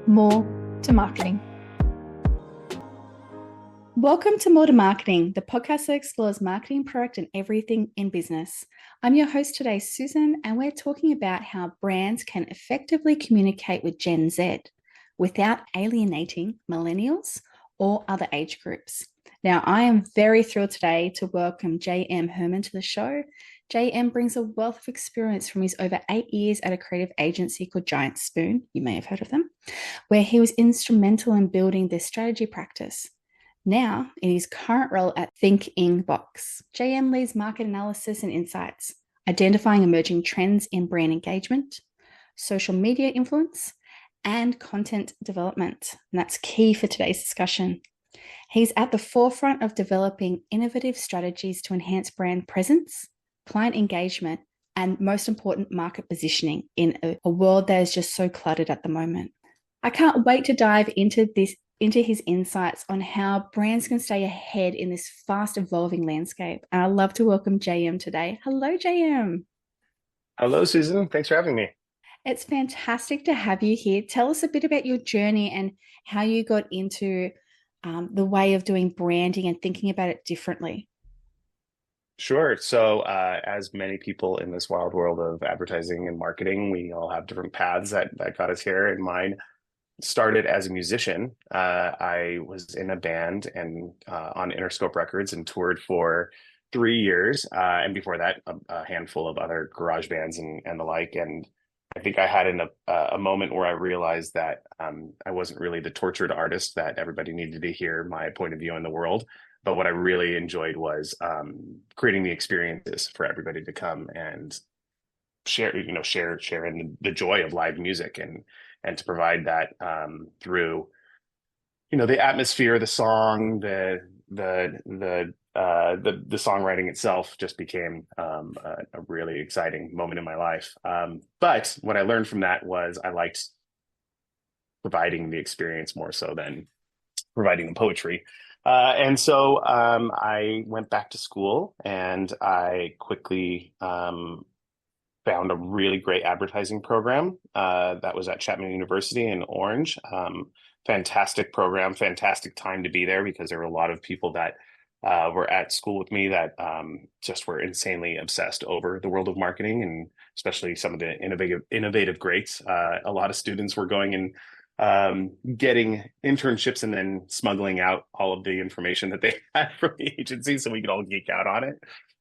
More to Marketing. Welcome to More to Marketing, the podcast that explores marketing, product, and everything in business. I'm your host today, Susan, and we're talking about how brands can effectively communicate with Gen Z without alienating millennials or other age groups. Now, I am very thrilled today to welcome JM Herrmann to the show. JM brings a wealth of experience from his over 8 years at a creative agency called Giant Spoon. You may have heard of them, where he was instrumental in building their strategy practice. Now, in his current role at Thinkingbox, JM leads market analysis and insights, identifying emerging trends in brand engagement, social media influence, and content development. And that's key for today's discussion. He's at the forefront of developing innovative strategies to enhance brand presence, client engagement, and most important, market positioning in a world that is just so cluttered at the moment. I can't wait to dive into his insights on how brands can stay ahead in this fast evolving landscape. And I'd love to welcome JM today. Hello, JM. Hello, Susan. Thanks for having me. It's fantastic to have you here. Tell us a bit about your journey and how you got into the way of doing branding and thinking about it differently. Sure. So, as many people in this wild world of advertising and marketing, we all have different paths that got us here. And mine started as a musician. I was in a band and on Interscope Records and toured for 3 years. And before that, a handful of other garage bands and the like. And I think I had a moment where I realized that I wasn't really the tortured artist that everybody needed to hear my point of view in the world. But what I really enjoyed was creating the experiences for everybody to come and share in the joy of live music and to provide that through the atmosphere, the song, the songwriting itself just became a really exciting moment in my life. But what I learned from that was I liked providing the experience more so than providing the poetry. And so I went back to school and I quickly found a really great advertising program that was at Chapman University in Orange. Fantastic program, fantastic time to be there because there were a lot of people that were at school with me that just were insanely obsessed over the world of marketing, and especially some of the innovative greats. A lot of students were going and getting internships and then smuggling out all of the information that they had from the agency so we could all geek out on it.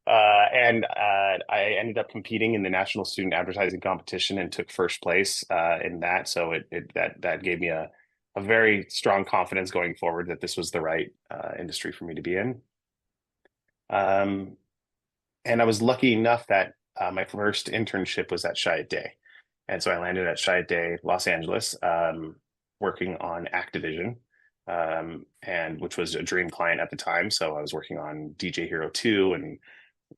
I ended up competing in the National Student Advertising Competition and took first place in that. So that gave me a very strong confidence going forward that this was the right industry for me to be in. And I was lucky enough that my first internship was at Chiat Day. And so I landed at Chiat Day, Los Angeles, working on Activision, and which was a dream client at the time. So I was working on DJ Hero 2 and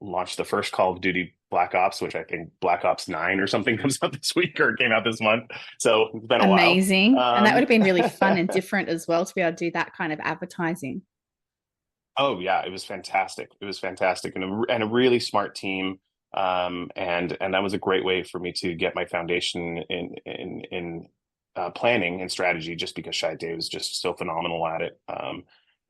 launched the first Call of Duty Black Ops, which I think Black Ops 9 or something comes out this week or came out this month. So it's been a while. Amazing. And that would have been really fun and different as well to be able to do that kind of advertising. Oh yeah, it was fantastic. It was fantastic and a really smart team. And that was a great way for me to get my foundation in planning and strategy, just because Chiat Day was just so phenomenal at it.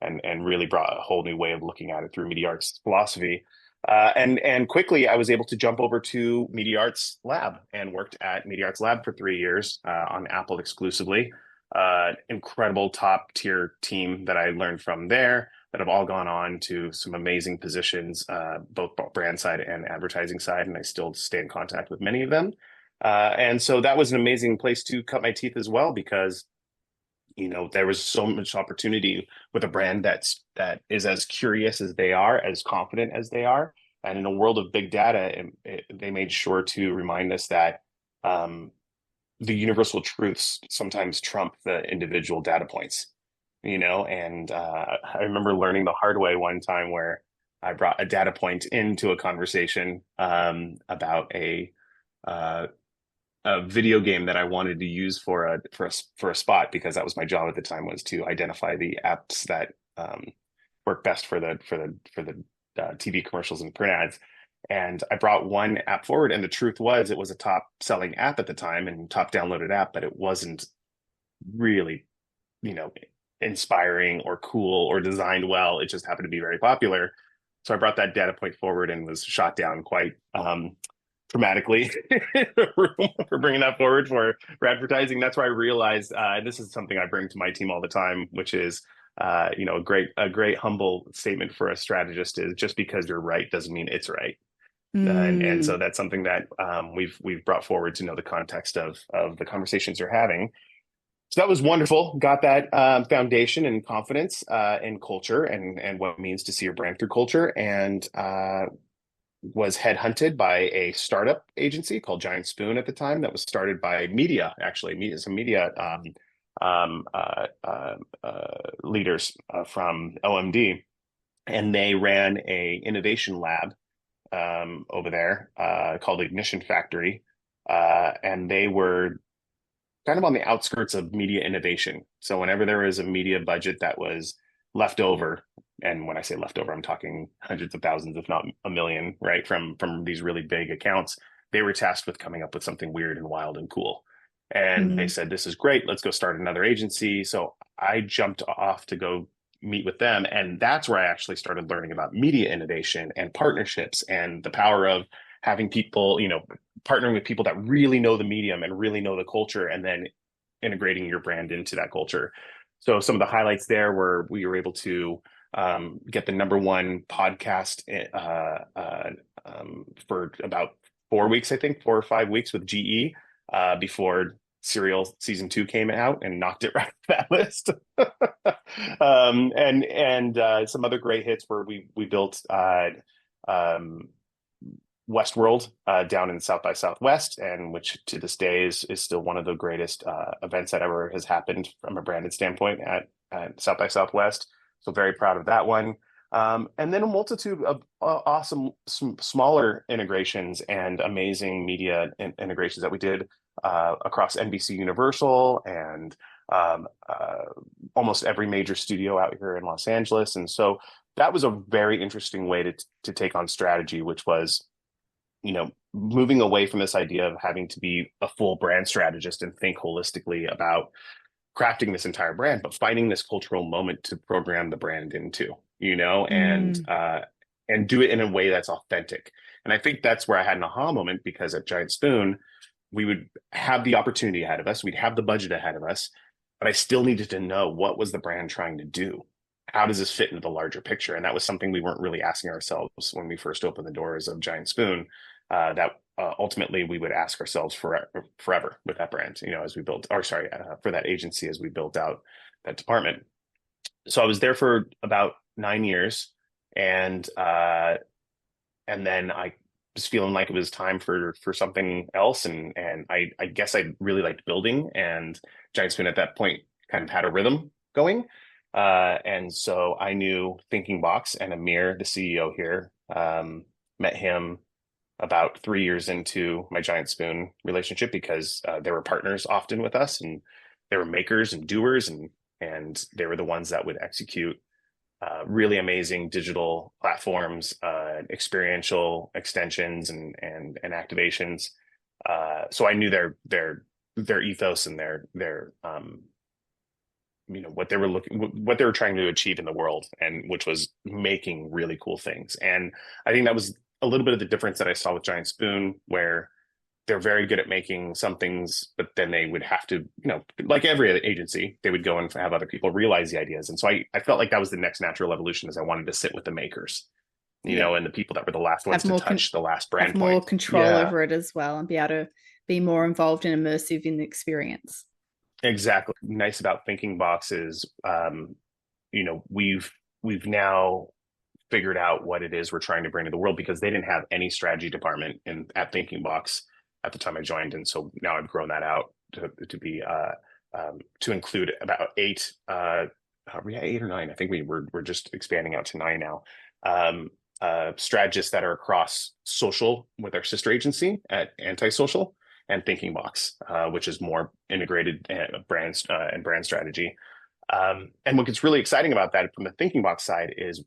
And really brought a whole new way of looking at it through media arts philosophy. And quickly I was able to jump over to Media Arts Lab and worked at Media Arts Lab for 3 years on Apple exclusively. Incredible top tier team that I learned from there that have all gone on to some amazing positions, both brand side and advertising side. And I still stay in contact with many of them. And so that was an amazing place to cut my teeth as well, because there was so much opportunity with a brand that is as curious as they are, as confident as they are. And in a world of big data, they made sure to remind us that the universal truths sometimes trump the individual data points, and I remember learning the hard way one time where I brought a data point into a conversation about a video game that I wanted to use for a spot, because that was my job at the time, was to identify the apps that work best for the TV commercials and print ads. And I brought one app forward, and the truth was it was a top selling app at the time and top downloaded app, but it wasn't really, you know, inspiring or cool or designed well. It just happened to be very popular. So I brought that data point forward and was shot down quite dramatically for bringing that forward for advertising. That's where I realized this is something I bring to my team all the time, which is a great humble statement for a strategist is just because you're right doesn't mean it's right. And so Mm. that's something that we've brought forward to know the context of the conversations you're having. So that was wonderful. Got that foundation and confidence in culture and what it means to see your brand through culture, and was headhunted by a startup agency called Giant Spoon at the time that was started by media, actually, some media leaders from OMD, and they ran a innovation lab over there called Ignition Factory, and they were kind of on the outskirts of media innovation. So whenever there was a media budget that was left over, and when I say leftover, I'm talking hundreds of thousands, if not a million, right, from these really big accounts, they were tasked with coming up with something weird and wild and cool. And they Mm. said, "This is great. Let's go start another agency." So I jumped off to go meet with them, and that's where I actually started learning about media innovation and partnerships and the power of having people, partnering with people that really know the medium and really know the culture, and then integrating your brand into that culture. So some of the highlights there were we were able to get the number one podcast for about 4 weeks, I think, 4 or 5 weeks with GE before Serial season 2 came out and knocked it right off that list. And some other great hits where we built um, Westworld down in South by Southwest, and which to this day is still one of the greatest events that ever has happened from a branded standpoint at South by Southwest. So very proud of that one. And then a multitude of awesome smaller integrations and amazing media integrations that we did across NBC Universal and almost every major studio out here in Los Angeles. And so that was a very interesting way to take on strategy, which was moving away from this idea of having to be a full brand strategist and think holistically about crafting this entire brand, but finding this cultural moment to program the brand into, Mm. and do it in a way that's authentic. And I think that's where I had an aha moment, because at Giant Spoon, we would have the opportunity ahead of us, we'd have the budget ahead of us, but I still needed to know, what was the brand trying to do? How does this fit into the larger picture? And that was something we weren't really asking ourselves when we first opened the doors of Giant Spoon. That ultimately we would ask ourselves forever with that brand, as we built, or sorry, for that agency as we built out that department. So I was there for about 9 years, and then I was feeling like it was time for something else, and I guess I really liked building, and Giant Spoon at that point kind of had a rhythm going. And so I knew Thinkingbox and Amir, the CEO here, met him about 3 years into my Giant Spoon relationship, because they were partners often with us, and they were makers and doers, and they were the ones that would execute really amazing digital platforms, experiential extensions, and activations. So I knew their ethos and their what they were trying to achieve in the world, and which was making really cool things. And I think that was a little bit of the difference that I saw with Giant Spoon, where they're very good at making some things, but then they would have to, like every other agency, they would go and have other people realize the ideas. And so I felt like that was the next natural evolution, is I wanted to sit with the makers, Yeah. and the people that were the last ones Have to more touch the last have brand more point. control Yeah, over it as well, and be able to be more involved and immersive in the experience. exactly. Nice about Thinking Box is, we've now figured out what it is we're trying to bring to the world, because they didn't have any strategy department at Thinkingbox at the time I joined, and so now I've grown that out to be to include about eight. Are we at 8 or 9? I think we're just expanding out to 9 now. Strategists that are across social with our sister agency at Antisocial, and Thinkingbox, which is more integrated brands and brand strategy. And what gets really exciting about that from the Thinkingbox side is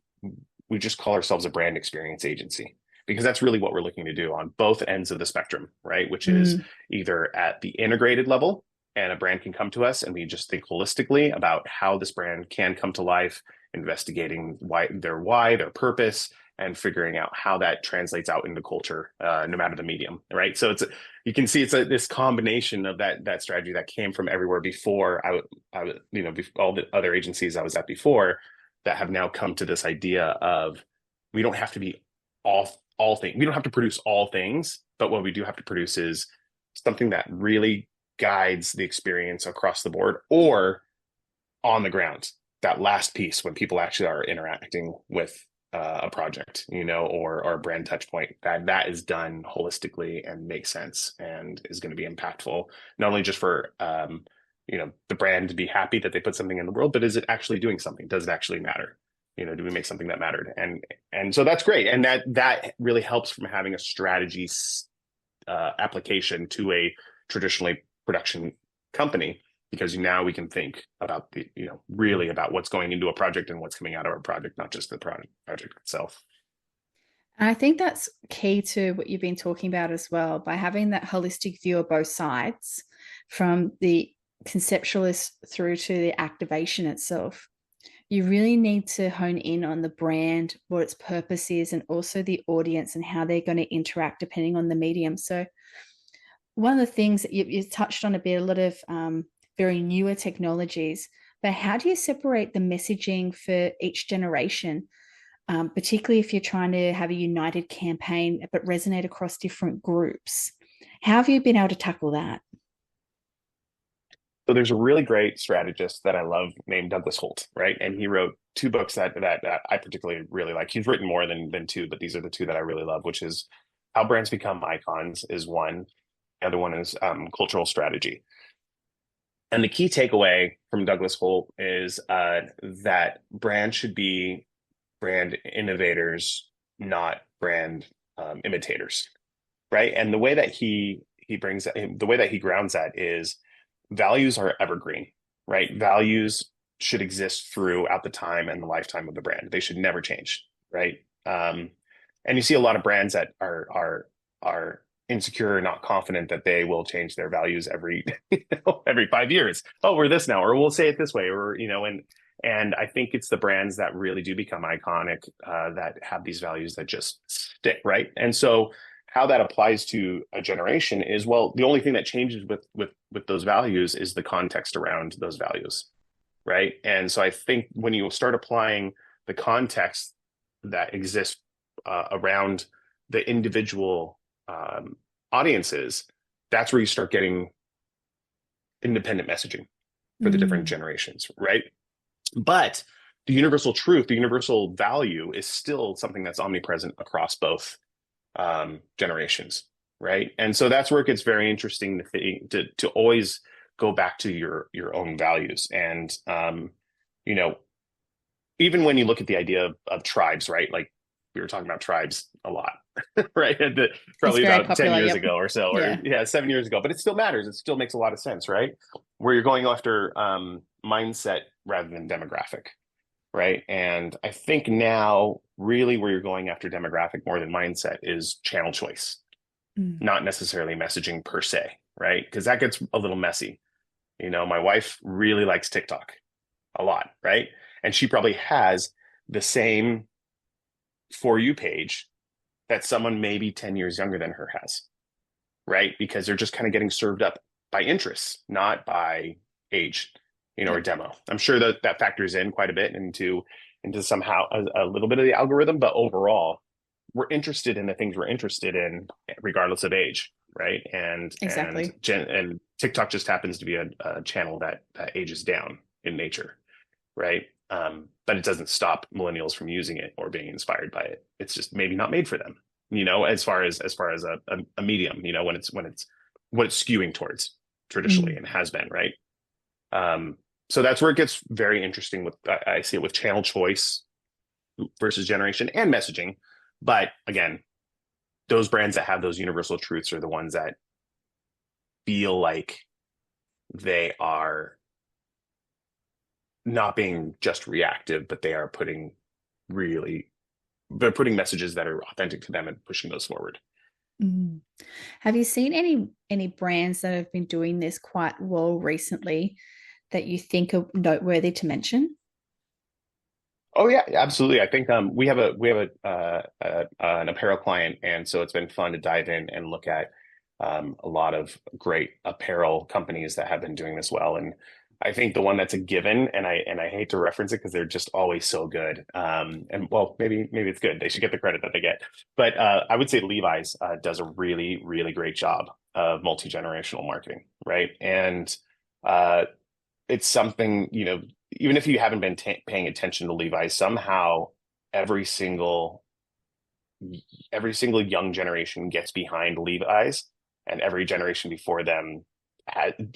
we just call ourselves a brand experience agency, because that's really what we're looking to do on both ends of the spectrum, right? Which is Mm. either at the integrated level, and a brand can come to us and we just think holistically about how this brand can come to life, investigating why, their purpose, and figuring out how that translates out into culture, no matter the medium, right? So you can see this combination of that strategy that came from everywhere before. All the other agencies I was at before that have now come to this idea of we don't have to be all things. We don't have to produce all things, but what we do have to produce is something that really guides the experience across the board or on the ground. That last piece when people actually are interacting with a project, or a brand touch point, that is done holistically and makes sense and is going to be impactful, not only just for the brand to be happy that they put something in the world, but is it actually doing something? Does it actually matter? Do we make something that mattered? And so that's great. And that really helps from having a strategy application to a traditionally production company, because now we can think about really about what's going into a project and what's coming out of a project, not just the project itself. And I think that's key to what you've been talking about as well, by having that holistic view of both sides, from the conceptualist through to the activation itself. You really need to hone in on the brand, what its purpose is, and also the audience and how they're going to interact depending on the medium. So one of the things that you touched on a bit, a lot of very newer technologies, but how do you separate the messaging for each generation, particularly if you're trying to have a united campaign but resonate across different groups? How have you been able to tackle that? So there's a really great strategist that I love named Douglas Holt, right? And he wrote two books that I particularly really like. He's written more than two, but these are the two that I really love, which is How Brands Become Icons is one. The other one is Cultural Strategy. And the key takeaway from Douglas Holt is that brands should be brand innovators, not brand imitators, right? And the way that the way that he grounds that is values are evergreen, right? Values should exist throughout the time and the lifetime of the brand. They should never change, right? And you see a lot of brands that are insecure, not confident that they will change their values every every 5 years. Oh, we're this now, or we'll say it this way, or and I think it's the brands that really do become iconic that have these values that just stick, right? And so how that applies to a generation is, well, the only thing that changes with those values is the context around those values, right? And so I think when you start applying the context that exists around the individual audiences, that's where you start getting independent messaging for the different generations, right? But the universal truth, the universal value is still something that's omnipresent across both generations, right? And so that's where it gets very interesting to always go back to your own values. And even when you look at the idea of tribes, right? Like we were talking about tribes a lot, right? Probably about popular, 10 years ago or so, or 7 years ago, but it still matters. It still makes a lot of sense, right? Where you're going after mindset rather than demographic, right? And I think now really where you're going after demographic more than mindset is channel choice, not necessarily messaging per se, right? Because that gets a little messy. My wife really likes TikTok a lot, right? And she probably has the same For You page that someone maybe 10 years younger than her has, right? Because they're just kind of getting served up by interests, not by age, or demo. I'm sure that factors in quite a bit into somehow a little bit of the algorithm, but overall, we're interested in the things we're interested in, regardless of age, right? And exactly. And TikTok just happens to be a channel that ages down in nature, right? But it doesn't stop millennials from using it or being inspired by it. It's just maybe not made for them, as far as a medium, when it's what it's skewing towards traditionally and has been, right? So that's where it gets very interesting with, I see it with channel choice versus generation and messaging. But again, those brands that have those universal truths are the ones that feel like they are not being just reactive, but they're putting messages that are authentic to them and pushing those forward. Mm. Have you seen any brands that have been doing this quite well recently that you think are noteworthy to mention? Oh yeah, absolutely. I think we have an apparel client, and so it's been fun to dive in and look at a lot of great apparel companies that have been doing this well. And I think the one that's a given, and I hate to reference it because they're just always so good. And well, maybe it's good. They should get the credit that they get. But I would say Levi's does a really great job of multi-generational marketing, right? And uh, it's something, even if you haven't been paying attention to Levi's, somehow every single every single young generation gets behind Levi's, and every generation before them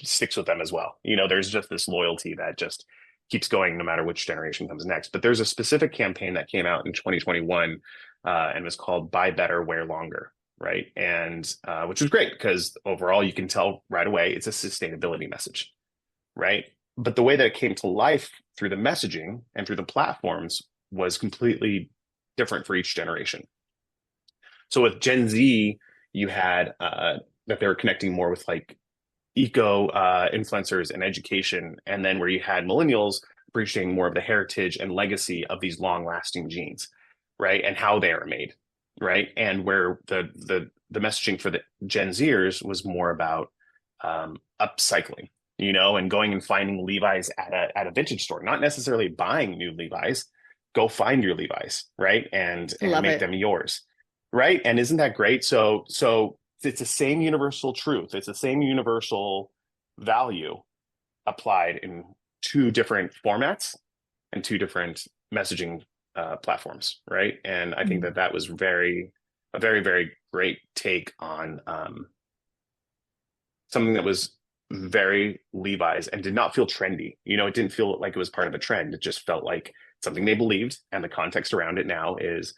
sticks with them as well. There's just this loyalty that just keeps going no matter which generation comes next. But there's a specific campaign that came out in 2021 and was called "Buy Better, Wear Longer." Right. And which was great because overall you can tell right away it's a sustainability message. Right. But the way that it came to life through the messaging and through the platforms was completely different for each generation. So with Gen Z, you had that they were connecting more with like eco influencers and education, and then where you had millennials appreciating more of the heritage and legacy of these long-lasting genes, right, and how they are made, right, and where the messaging for the Gen Zers was more about upcycling, and going and finding Levi's at a vintage store, not necessarily buying new Levi's. Go find your Levi's, right, and Love make it. them yours, right? And isn't that great? So it's the same universal truth. It's the same universal value applied in two different formats and two different messaging platforms, right? And I think Mm. that was a very great take on something that was very Levi's and did not feel trendy. It didn't feel like it was part of a trend. It just felt like something they believed, and the context around it now is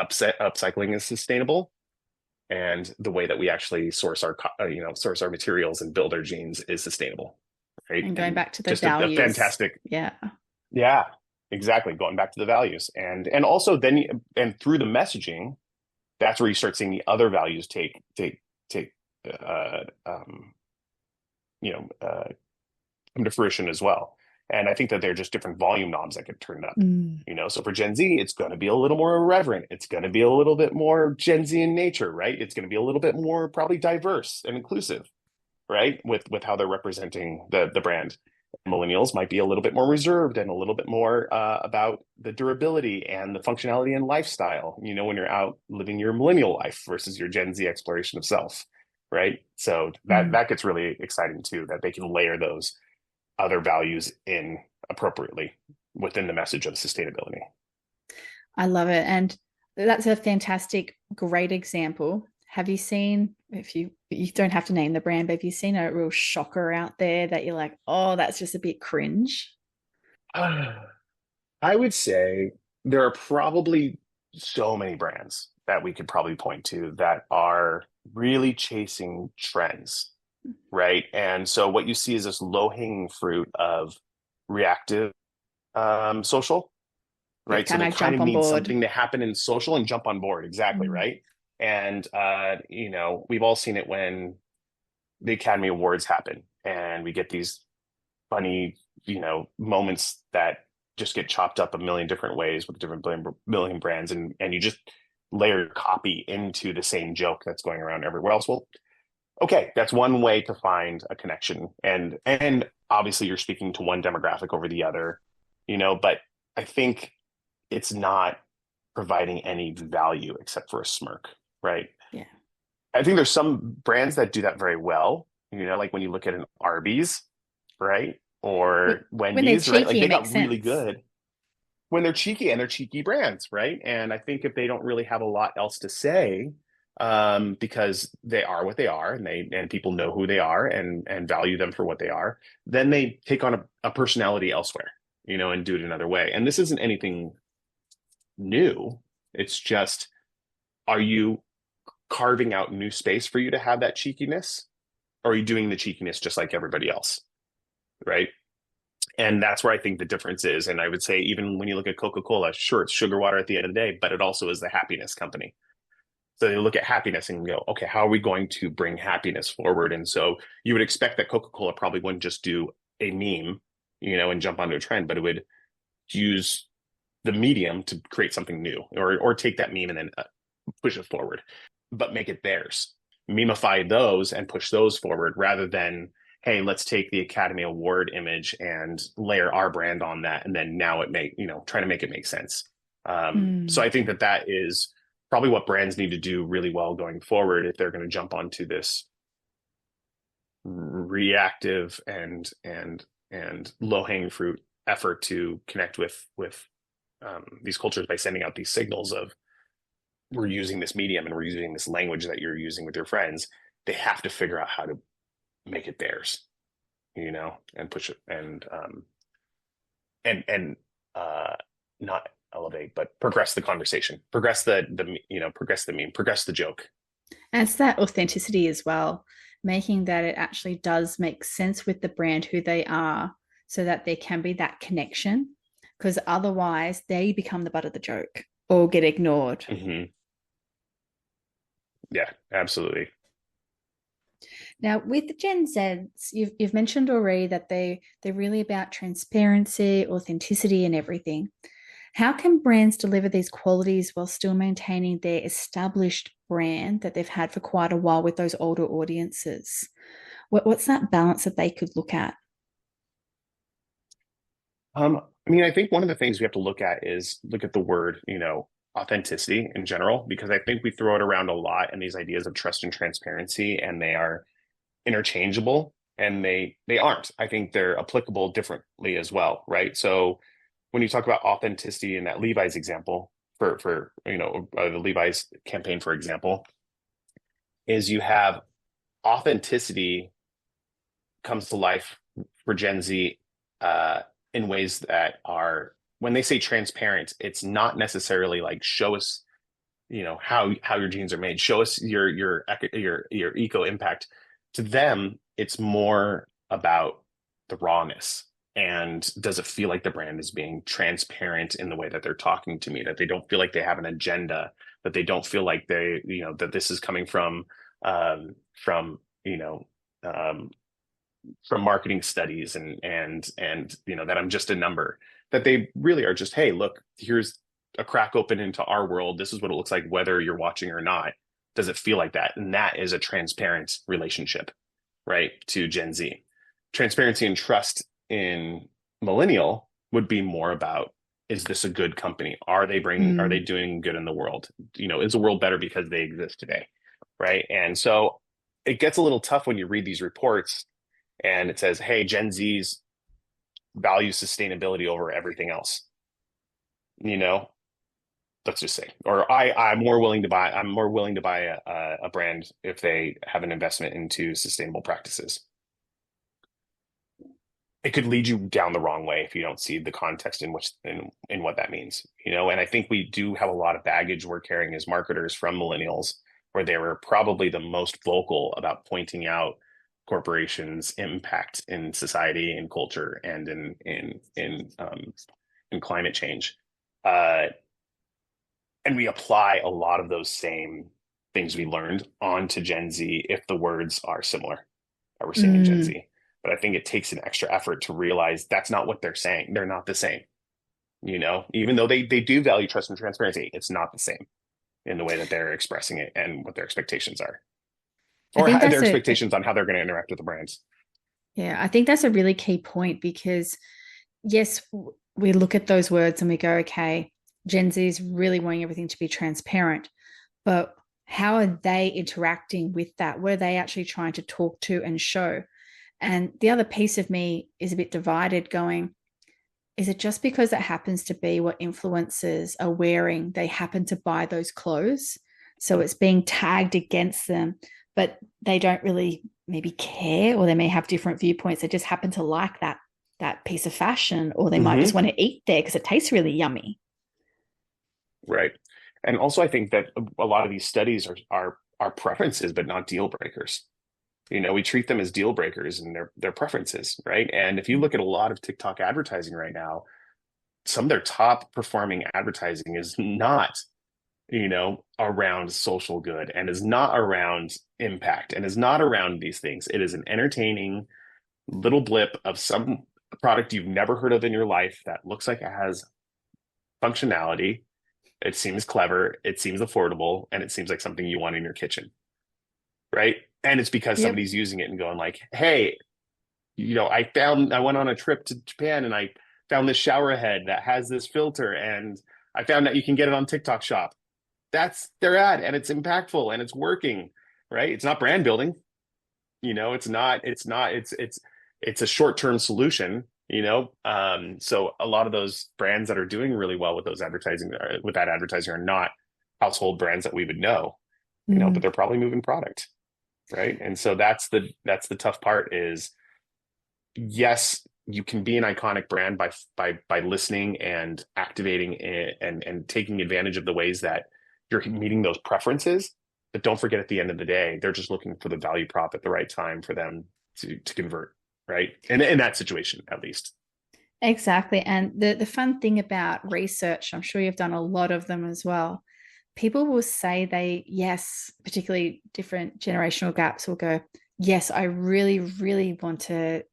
upcycling is sustainable, and the way that we actually source our materials and build our genes is sustainable, right? And going And back to the just a values. fantastic, Yeah. yeah, exactly, going back to the values. And also and through the messaging, that's where you start seeing the other values take uh um you know uh come to fruition as well. And I think that they're just different volume knobs that get turned up. Mm. So for Gen Z, it's going to be a little more irreverent. It's going to be a little bit more Gen Z in nature, right? It's going to be a little bit more probably diverse and inclusive, right? With how they're representing the brand. Millennials might be a little bit more reserved and a little bit more about the durability and the functionality and lifestyle, when you're out living your millennial life versus your Gen Z exploration of self, right? So that Mm. that gets really exciting too, that they can layer those other values in appropriately within the message of sustainability. I love it. And that's a fantastic, great example. Have you seen, if you don't have to name the brand, but have you seen a real shocker out there that you're like, oh, that's just a bit cringe? I would say there are probably so many brands that we could probably point to that are really chasing trends, right? And so what you see is this low-hanging fruit of reactive social, Just right? So kind they of kind jump of on need board. something to happen in social and jump on board, exactly, Mm. right? And we've all seen it when the Academy Awards happen and we get these funny, moments that just get chopped up a million different ways with different million brands, and you just layer copy into the same joke that's going around everywhere else. Well, okay, that's one way to find a connection, and obviously you're speaking to one demographic over the other, but I think it's not providing any value except for a smirk, right? Yeah. I think there's some brands that do that very well, like when you look at an Arby's, right? Or When they're Wendy's, right? Like cheeky, it they makes got really sense. good when they're cheeky, and they're cheeky brands, right? And I think if they don't really have a lot else to say, because they are what they are, and people know who they are and value them for what they are, then they take on a personality elsewhere, and do it another way. And this isn't anything new. It's just, are you carving out new space for you to have that cheekiness? Or are you doing the cheekiness just like everybody else? Right. And that's where I think the difference is. And I would say, even when you look at Coca Cola, sure, it's sugar water at the end of the day, but it also is the happiness company. So they look at happiness and go, okay, how are we going to bring happiness forward? And so you would expect that Coca-Cola probably wouldn't just do a meme, and jump onto a trend, but it would use the medium to create something new, or take that meme and then push it forward, but make it theirs. Memify those and push those forward rather than, hey, let's take the Academy Award image and layer our brand on that, and then now try to make it make sense. So Mm. I think that is probably what brands need to do really well going forward if they're going to jump onto this reactive and low hanging fruit effort to connect with these cultures by sending out these signals of, we're using this medium and we're using this language that you're using with your friends. They have to figure out how to make it theirs, and push it and not elevate, but progress the conversation, progress progress the meme, progress the joke. And it's that authenticity as well, making that it actually does make sense with the brand, who they are, so that there can be that connection. Because otherwise, they become the butt of the joke or get ignored. Mm-hmm. Yeah, absolutely. Now, with the Gen Zs, you've mentioned already that they're really about transparency, authenticity, and everything. How can brands deliver these qualities while still maintaining their established brand that they've had for quite a while with those older audiences? What's that balance that they could look at? I think one of the things we have to look at is look at the word, authenticity in general, because I think we throw it around a lot, and these ideas of trust and transparency, and they are interchangeable, and they aren't. I think they're applicable differently as well, right? So when you talk about authenticity in that Levi's example, for the Levi's campaign, for example, is you have authenticity comes to life for Gen Z in ways that are, when they say transparent, it's not necessarily like, show us, how your jeans are made, show us your eco impact. To them, it's more about the rawness. And does it feel like the brand is being transparent in the way that they're talking to me, that they don't feel like they have an agenda, that they don't feel like that this is coming from, um, from marketing studies and that I'm just a number, that they really are just, hey, look, here's a crack open into our world. This is what it looks like, whether you're watching or not. Does it feel like that? And that is a transparent relationship, right? To Gen Z. Transparency and trust in millennial would be more about, is this a good company? Are they Mm. doing good in the world? Is the world better because they exist today? Right. And so it gets a little tough when you read these reports and it says, hey, Gen Z's value sustainability over everything else. You know, let's just say, or I'm more willing to buy a brand if they have an investment into sustainable practices. It could lead you down the wrong way if you don't see the context in what that means, and I think we do have a lot of baggage we're carrying as marketers from millennials, where they were probably the most vocal about pointing out corporations' impact in society and culture and in climate change. Uh, and we apply a lot of those same things we learned onto Gen Z if the words are similar that we're seeing in Gen Mm. Z. But I think it takes an extra effort to realize that's not what they're saying. They're not the same. Even though they do value trust and transparency, it's not the same in the way that they're expressing it and what their expectations are, I or think their that's expectations on how they're going to interact with the brands. yeah, I think that's a really key point because yes, we look at those words and we go, okay, Gen Z is really wanting everything to be transparent, but how are they interacting with that? What are they actually trying to talk to and show? And the other piece of me is a bit divided, going, is it just because it happens to be what influencers are wearing? They happen to buy those clothes. So it's being tagged against them, but they don't really maybe care, or they may have different viewpoints. They just happen to like that piece of fashion, or they might just Mm-hmm. want to eat there because it tastes really yummy. Right. And also, I think that a lot of these studies are preferences, but not deal breakers. We treat them as deal breakers and their preferences, right? And if you look at a lot of TikTok advertising right now, some of their top performing advertising is not around social good and is not around impact and is not around these things. It is an entertaining little blip of some product you've never heard of in your life that looks like it has functionality. It seems clever, it seems affordable, and it seems like something you want in your kitchen, right? And it's because Yep. somebody's using it and going like, hey, I went on a trip to Japan and I found this shower head that has this filter and I found that you can get it on TikTok Shop. That's their ad and it's impactful and it's working, right? It's not brand building. It's a short-term solution, so a lot of those brands that are doing really well with that advertising are not household brands that we would know, but Mm. they're probably moving product, right? And so that's the tough part is yes, you can be an iconic brand by listening and activating it and taking advantage of the ways that you're meeting those preferences. But don't forget, at the end of the day, they're just looking for the value prop at the right time for them to convert, right? And in that situation, at least. Exactly. And the fun thing about research, I'm sure you've done a lot of them as well. People will say yes, particularly different generational gaps will go, yes, I really, really want to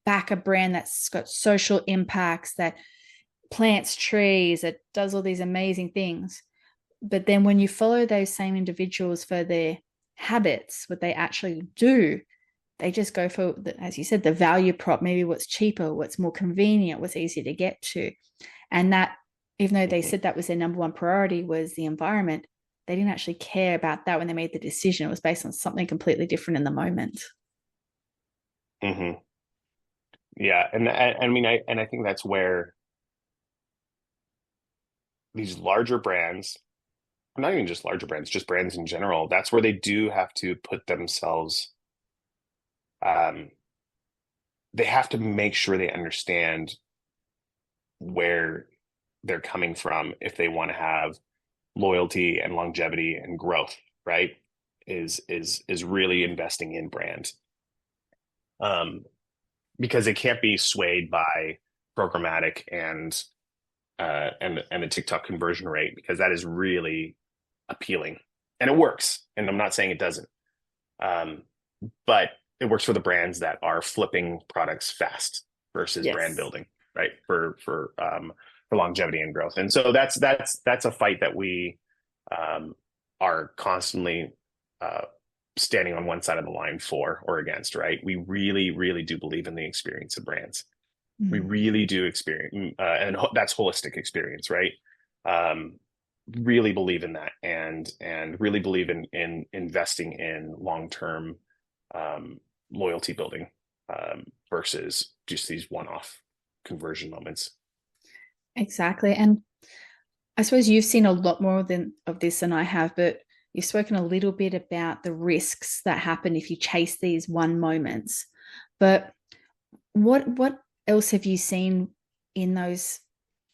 back a brand that's got social impacts, that plants trees, that does all these amazing things. But then when you follow those same individuals for their habits, what they actually do, they just go for, as you said, the value prop, maybe what's cheaper, what's more convenient, what's easier to get to. And that, even though they Mm-hmm. said that was their number one priority, was the environment, they didn't actually care about that when they made the decision. It was based on something completely different in the moment. Mm-hmm. Yeah, and I mean, I think that's where these larger brands, not even just larger brands, just brands in general, that's where they do have to put themselves. Um, they have to make sure they understand where they're coming from if they want to have loyalty and longevity and growth, right? Is really investing in brand. Um, because it can't be swayed by programmatic and the TikTok conversion rate because that is really appealing and it works. And I'm not saying it doesn't, um, but it works for the brands that are flipping products fast versus brand Yes. building, right? For longevity and growth. And so that's a fight that we um, are constantly uh, standing on one side of the line for or against, right? We really, really do believe in the experience of brands. We Mm. really do experience, and that's holistic experience, right? Um, really believe in that, and really believe in investing in long term um, loyalty building versus just these one off conversion moments. Exactly. And I suppose you've seen a lot more of this than I have, but you've spoken a little bit about the risks that happen if you chase these one moments. But what else have you seen in those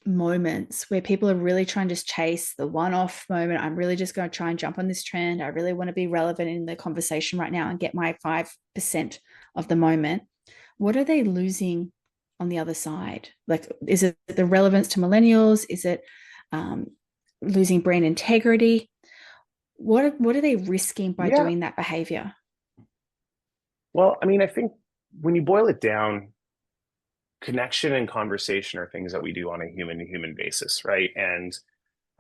moments where people are really trying to just chase the one-off moment? I'm really just going to try and jump on this trend. I really want to be relevant in the conversation right now and get my 5% of the moment. What are they losing on the other side? Like, is it the relevance to millennials? Is it um, losing brand integrity? What are they risking by Yeah. doing that behavior? Well, I mean, I think when you boil it down, connection and conversation are things that we do on a human to human basis, right? And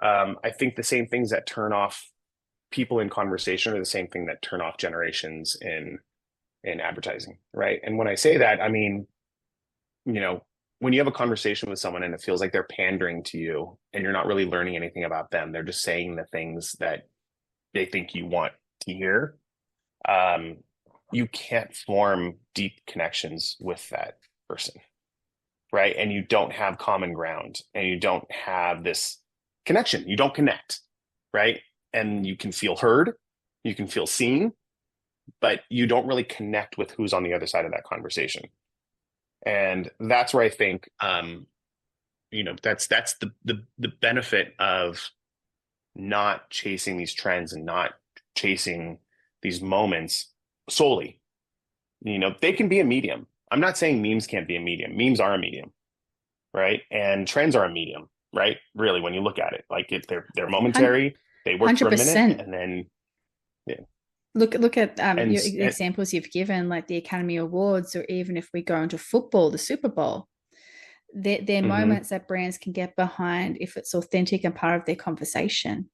I think the same things that turn off people in conversation are the same thing that turn off generations in advertising, right? And when I say that, I mean, when you have a conversation with someone and it feels like they're pandering to you and you're not really learning anything about them, they're just saying the things that they think you want to hear. Um, you can't form deep connections with that person, right? And you don't have common ground and you don't have this connection. You don't connect, right? And you can feel heard, you can feel seen, but you don't really connect with who's on the other side of that conversation. And that's where I think that's the benefit of not chasing these trends and not chasing these moments solely. They can be a medium. I'm not saying memes can't be a medium. Memes are a medium, right? And trends are a medium, right? Really, when you look at it, like if they're momentary. They work for a minute 100%. and then, yeah. Look at And, your and examples you've given, like the Academy Awards, or even if we go into football, the Super Bowl. They're mhm. moments that brands can get behind if it's authentic and part of their conversation.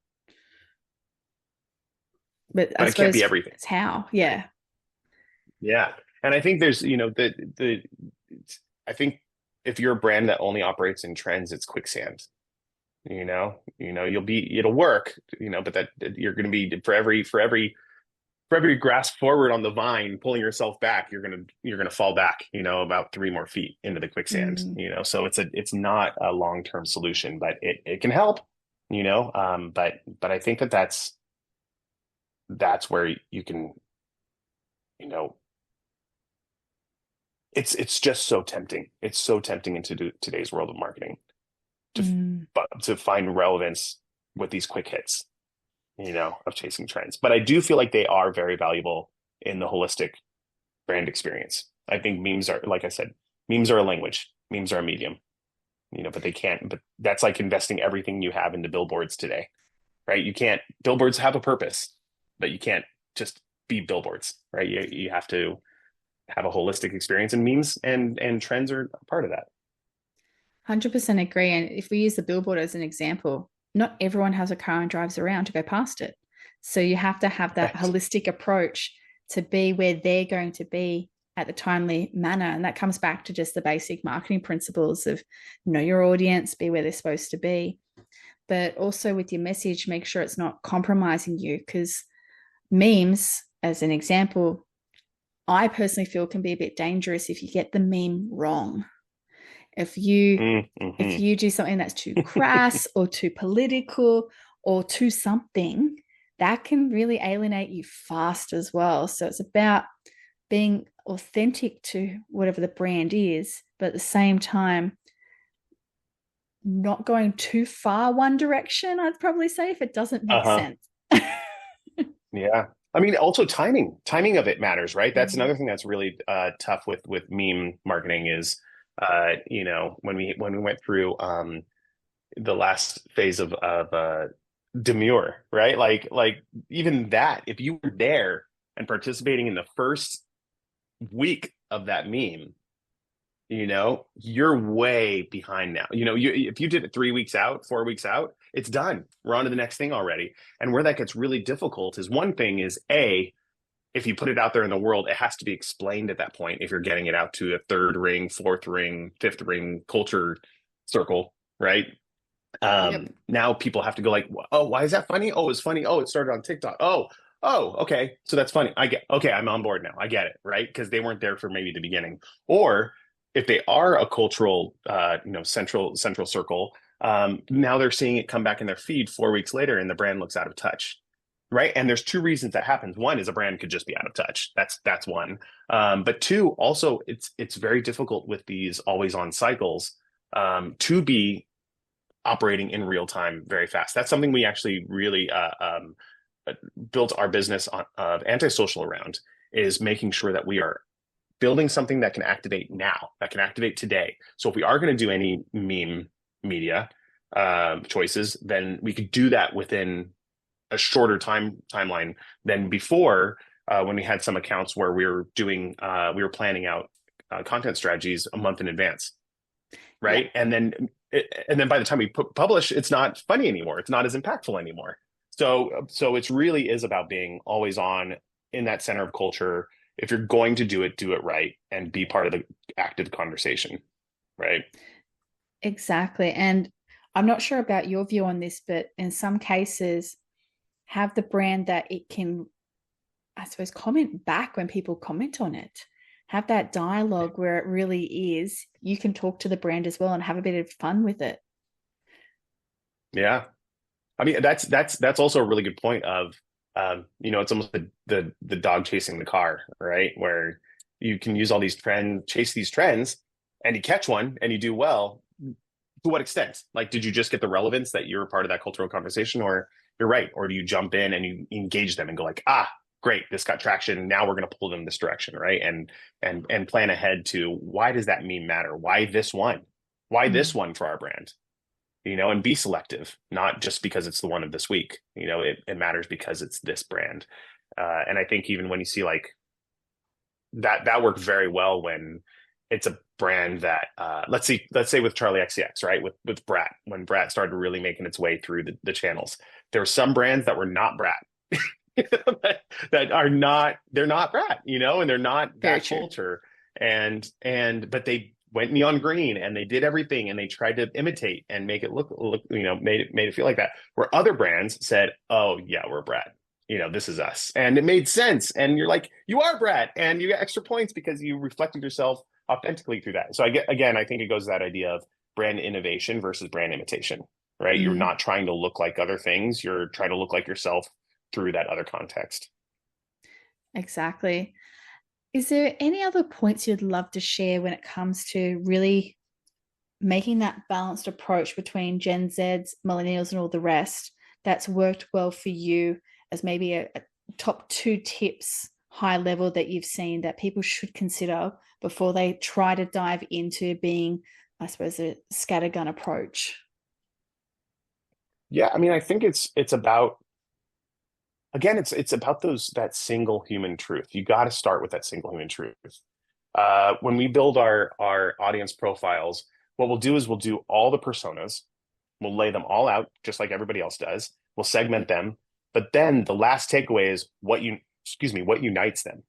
But I But it can't be suppose everything, it's how, right? yeah. Yeah. And I think there's, I think if you're a brand that only operates in trends, it's quicksand. It'll work, but that you're going to be for every grasp forward on the vine, pulling yourself back, you're gonna fall back, about 3 more feet into the quicksand. Mm, So it's not a long-term solution, but it can help. But I think that's where you can, you know, it's just so tempting. It's so tempting into today's world of marketing to mm, to find relevance with these quick hits, of chasing trends. But I do feel like they are very valuable in the holistic brand experience. I think memes are, like I said, memes are a language, memes are a medium, but but that's like investing everything you have into billboards today, right? Billboards have a purpose, but you can't just be billboards, right? You have to have a holistic experience, and memes and trends are a part of that. 100% agree. And if we use the billboard as an example, not everyone has a car and drives around to go past it. So you have to have that Right. holistic approach to be where they're going to be at the timely manner. And that comes back to just the basic marketing principles of know your audience, be where they're supposed to be. But also with your message, make sure it's not compromising you, because memes, as an example, I personally feel can be a bit dangerous if you get the meme wrong. If you if Mm-hmm. you do something that's too crass or too political or too something, that can really alienate you fast as well. So it's about being authentic to whatever the brand is, but at the same time, not going too far one direction, I'd probably say, if it doesn't make Uh-huh. sense. Yeah. I mean, also timing of it matters, right? That's Mm, another thing that's really tough with meme marketing is, when we went through the last phase of demure, right? Like even that, if you were there and participating in the first week of that meme, you're way behind now. If you did it 3 weeks out, 4 weeks out, it's done. We're on to the next thing already. And where that gets really difficult is one thing is if you put it out there in the world, it has to be explained at that point. If you're getting it out to a third ring, fourth ring, fifth ring culture circle, right? yep. Now people have to go like, oh, why is that funny? Oh, it's funny. Oh, it started on TikTok. Oh, okay. So that's funny. Okay, I'm on board now. I get it, right? Because they weren't there for maybe the beginning. Or if they are a cultural, central circle, now they're seeing it come back in their feed 4 weeks later, and the brand looks out of touch, right? And there's two reasons that happens. One is a brand could just be out of touch. That's one. But two, also, it's very difficult with these always on cycles to be operating in real time very fast. That's something we actually really built our business of antisocial around, is making sure that we are building something that can activate now, that can activate today. So if we are going to do any meme media choices, then we could do that within a shorter timeline than before, when we had some accounts where we were planning out content strategies a month in advance, Yeah, right? And then by the time we publish, it's not funny anymore. It's not as impactful anymore. So it's really is about being always on in that center of culture. If you're going to do it right and be part of the active conversation, right? exactly. And I'm not sure about your view on this, but in some cases, have the brand that it can, I suppose, comment back when people comment on it. Have that dialogue where it really is, you can talk to the brand as well and have a bit of fun with it. Yeah. I mean, that's also a really good point of, it's almost the dog chasing the car, right? Where you can use all these chase these trends, and you catch one and you do well. To what extent? Like, did you just get the relevance that you're part of that cultural conversation, or you're right, or do you jump in and you engage them and go like, great, this got traction. Now we're going to pull them this direction, right? And plan ahead to, why does that meme matter? Why this one? Why this Mm. one for our brand? and be selective, not just because it's the one of this week. It matters because it's this brand. And I think even when you see like that worked very well when it's a brand that let's say with Charlie XCX, right? With Brat, when Brat started really making its way through the channels, there were some brands that were not Brat. that are not they're not Brat, and they're not Very that true. culture. But they went neon green and they did everything and they tried to imitate and make it look, made it feel like that. Where other brands said, "Oh yeah, we're Brat. This is us." And it made sense. And you're like, you are Brat, and you get extra points because you reflected yourself authentically through that. So I think it goes to that idea of brand innovation versus brand imitation, right? You're Mm, not trying to look like other things. You're trying to look like yourself through that other context. exactly. Is there any other points you'd love to share when it comes to really making that balanced approach between Gen Zs, millennials, and all the rest that's worked well for you as maybe a top two tips, high level, that you've seen that people should consider before they try to dive into being, I suppose, a scattergun approach? Yeah, I mean, I think it's about, again, it's about that single human truth. You got to start with that single human truth. When we build our audience profiles, what we'll do is we'll do all the personas, we'll lay them all out just like everybody else does. We'll segment them, but then the last takeaway is what unites them,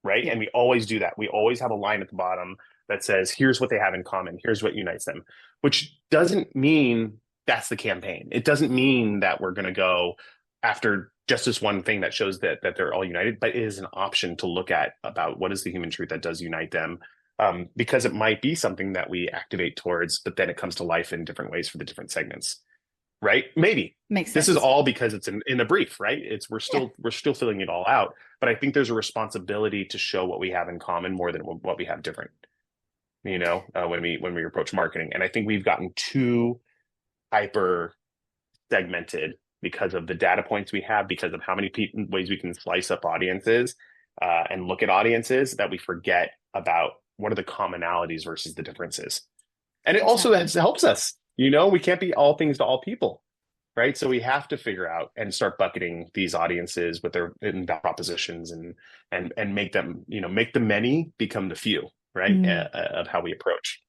right? Yeah, And we always do that. We always have a line at the bottom that says, "Here's what they have in common. Here's what unites them," which doesn't mean that's the campaign. It doesn't mean that we're going to go after just this one thing that shows that they're all united, but it is an option to look at about what is the human truth that does unite them. Because it might be something that we activate towards, but then it comes to life in different ways for the different segments, right? Maybe makes this is sense. all because it's in the brief, right? It's Yeah. we're still filling it all out, but I think there's a responsibility to show what we have in common more than what we have different. When we approach marketing, and I think we've gotten too hyper segmented because of the data points we have, because of how many ways we can slice up audiences and look at audiences, that we forget about what are the commonalities versus the differences. And it also Exactly. helps us. We can't be all things to all people, right? So we have to figure out and start bucketing these audiences with their propositions and make the many become the few, right? Mm, Of how we approach.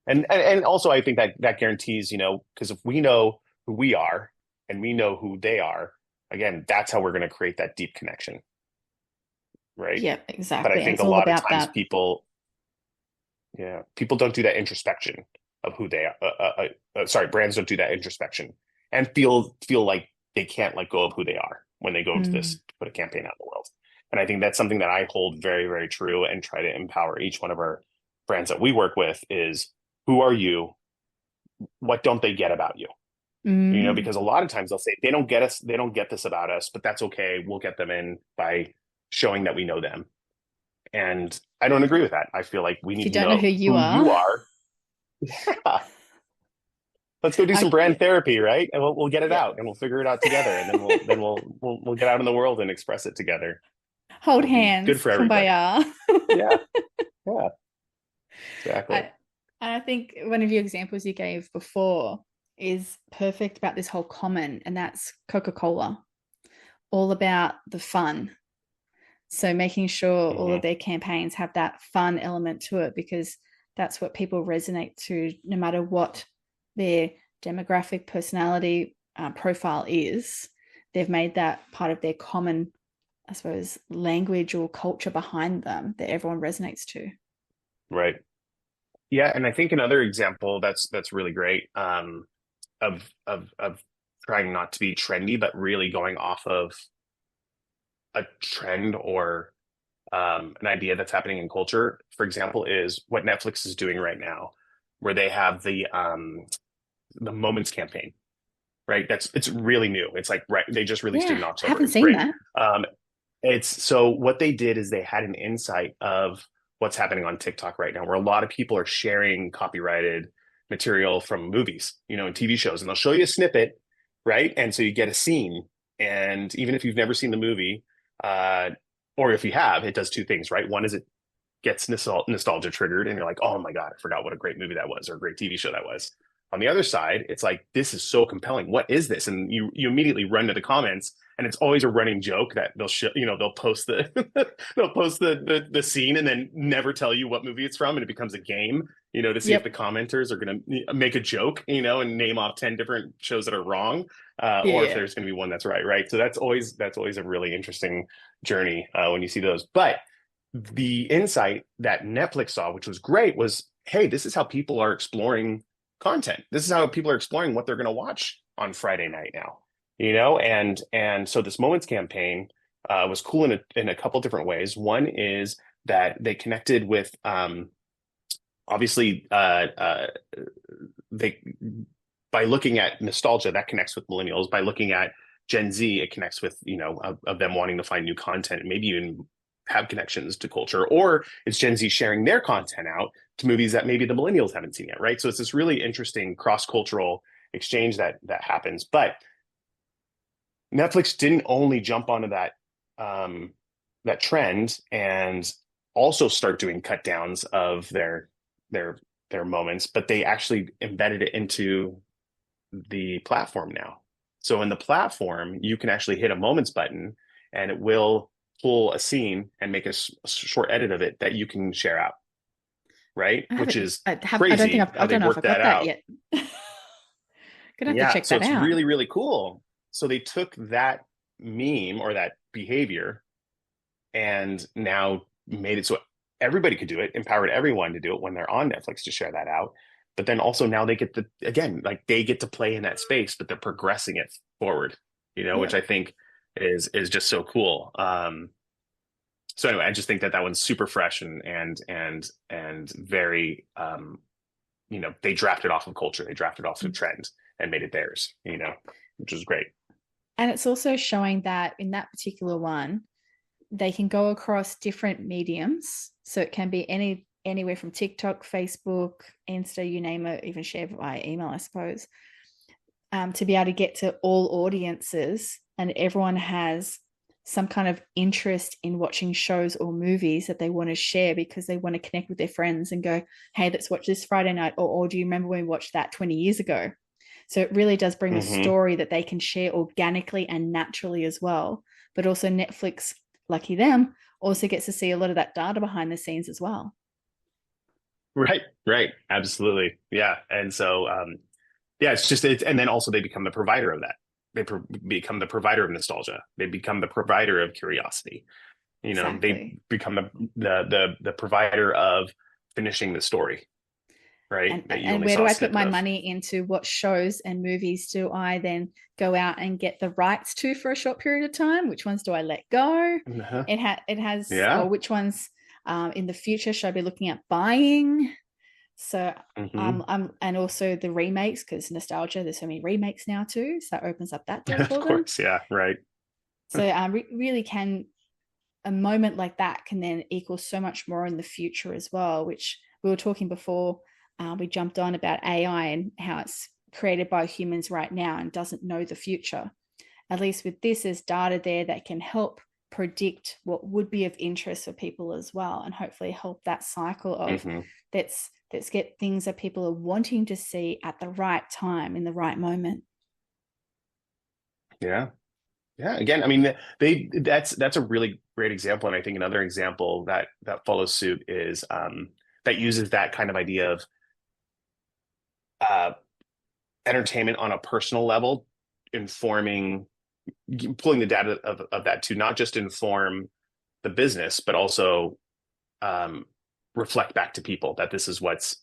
And also I think that guarantees, because if we know who we are and we know who they are, again, that's how we're going to create that deep connection, right? yeah, But I exactly. And think it's a all lot of about times that. people don't do that introspection of who they are. Sorry, brands don't do that introspection and feel like they can't let go of who they are when they go into Mm, this put a campaign out in the world. And I think that's something that I hold very, very true and try to empower each one of our brands that we work with is, who are you? What don't they get about you? mm. Because a lot of times they'll say they don't get this about us, but that's okay. We'll get them in by showing that we know them. And I don't agree with that. I feel like we If need you to don't know who know you who you are, are. Let's go do some yeah, brand therapy, right? And we'll get it yeah. out and we'll figure it out together. And then we'll get out in the world and express it together. Hold It'll be good hands, for everybody. kumbaya. Yeah, yeah, exactly. I, and I think one of your examples you gave before is perfect about this whole common, and that's Coca-Cola, all about the fun. So making sure all of Hmm. their campaigns have that fun element to it, because that's what people resonate to, no matter what their demographic, personality, profile is. They've made that part of their common, I suppose, language or culture behind them that everyone resonates to. Right. Yeah, and I think another example that's really great, of trying not to be trendy, but really going off of a trend or an idea that's happening in culture, for example, is what Netflix is doing right now, where they have the Moments campaign, right? It's really new. It's like right, they just released it Yeah, in I October. haven't It's seen great. that. It's so what they did is they had an insight of what's happening on TikTok right now, where a lot of people are sharing copyrighted material from movies, and TV shows, and they'll show you a snippet, right? And so you get a scene, and even if you've never seen the movie, uh, or if you have, it does two things, right? One is it gets nostalgia triggered, and you're like, oh my God, I forgot what a great movie that was, or a great TV show that was. On the other side, it's like, this is so compelling. What is this? And you immediately run to the comments, and it's always a running joke that they'll show, they'll post the they'll post the scene and then never tell you what movie it's from, and it becomes a game, to see if the Yep. commenters are going to make a joke, and name off 10 different shows that are wrong, or if Yeah. there's going to be one that's right, right? So that's always a really interesting journey when you see those. But the insight that Netflix saw, which was great, was, hey, this is how people are exploring content. This is how people are exploring what they're going to watch on Friday night now, and so this Moments campaign was cool in a couple different ways. One is that they connected with obviously they by looking at nostalgia, that connects with millennials. By looking at Gen Z, it connects with, of them wanting to find new content and maybe even have connections to culture, or it's Gen Z sharing their content out to movies that maybe the millennials haven't seen yet, right? So it's this really interesting cross-cultural exchange that happens. But Netflix didn't only jump onto that trend and also start doing cut downs of their moments, but they actually embedded it into the platform now. So in the platform, you can actually hit a moments button, and it will pull a scene and make a short edit of it that you can share out, right? I Which haven't, is I don't think crazy I how don't they've know if I worked got that that out. yet. Gonna have to Yeah, check so that it's out. really, really cool. So they took that meme or that behavior and now made it so everybody could do it, empowered everyone to do it when they're on Netflix to share that out. But then also now they get to, again, like they get to play in that space, but they're progressing it forward, which Yep. I think is just so cool. So anyway, I just think that one's super fresh and very they drafted off of culture, they drafted off of trend and made it theirs, which is great. And it's also showing that in that particular one, they can go across different mediums. So it can be anywhere from TikTok, Facebook, Insta, you name it, even shared via email, I suppose, to be able to get to all audiences, and everyone has some kind of interest in watching shows or movies that they want to share because they want to connect with their friends and go, hey, let's watch this Friday night, or do you remember when we watched that 20 years ago? So it really does bring a Mm-hmm. story that they can share organically and naturally as well. But also Netflix, lucky them, also gets to see a lot of that data behind the scenes as well. Right, right, absolutely, yeah. And so, yeah, and then also they become the provider of that. Become the provider of nostalgia. They become the provider of curiosity. They Exactly. become the provider of finishing the story, right? That you And only where saw do a I put snippet my of. money into? What shows and movies do I then go out and get the rights to for a short period of time? Which ones do I let go? Uh-huh. It has, or Yeah. which ones in the future should I be looking at buying? So Hmm. and also the remakes, because nostalgia, there's so many remakes now too, so that opens up that door Of for them. course, yeah, right. So really can a moment like that can then equal so much more in the future as well, which we were talking before we jumped on about AI and how it's created by humans right now and doesn't know the future. At least with this, there's data there that can help predict what would be of interest for people as well, and hopefully help that cycle of Hmm. let's get things that people are wanting to see at the right time in the right moment. Yeah. Yeah, again, I mean, that's a really great example, and I think another example that follows suit is that uses that kind of idea of uh, entertainment on a personal level, informing, pulling the data of that to not just inform the business, but also um, reflect back to people that this is what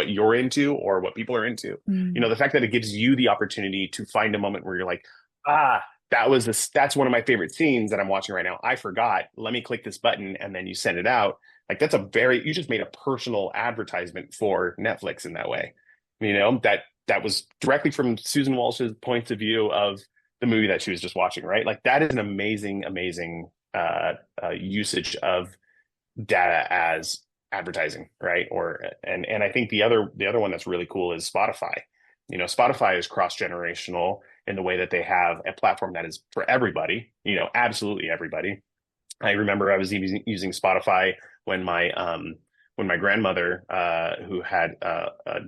you're into or what people are into. Mm. The fact that it gives you the opportunity to find a moment where you're like, ah, that's one of my favorite scenes that I'm watching right now. I forgot. Let me click this button, and then you send it out. Like you just made a personal advertisement for Netflix in that way. That was directly from Susan Walsh's point of view of the movie that she was just watching, right? Like that is an amazing, amazing usage of data as advertising, right? And I think the other one that's really cool is Spotify. Spotify is cross-generational in the way that they have a platform that is for everybody, absolutely everybody. I remember I was using Spotify when when my grandmother, who had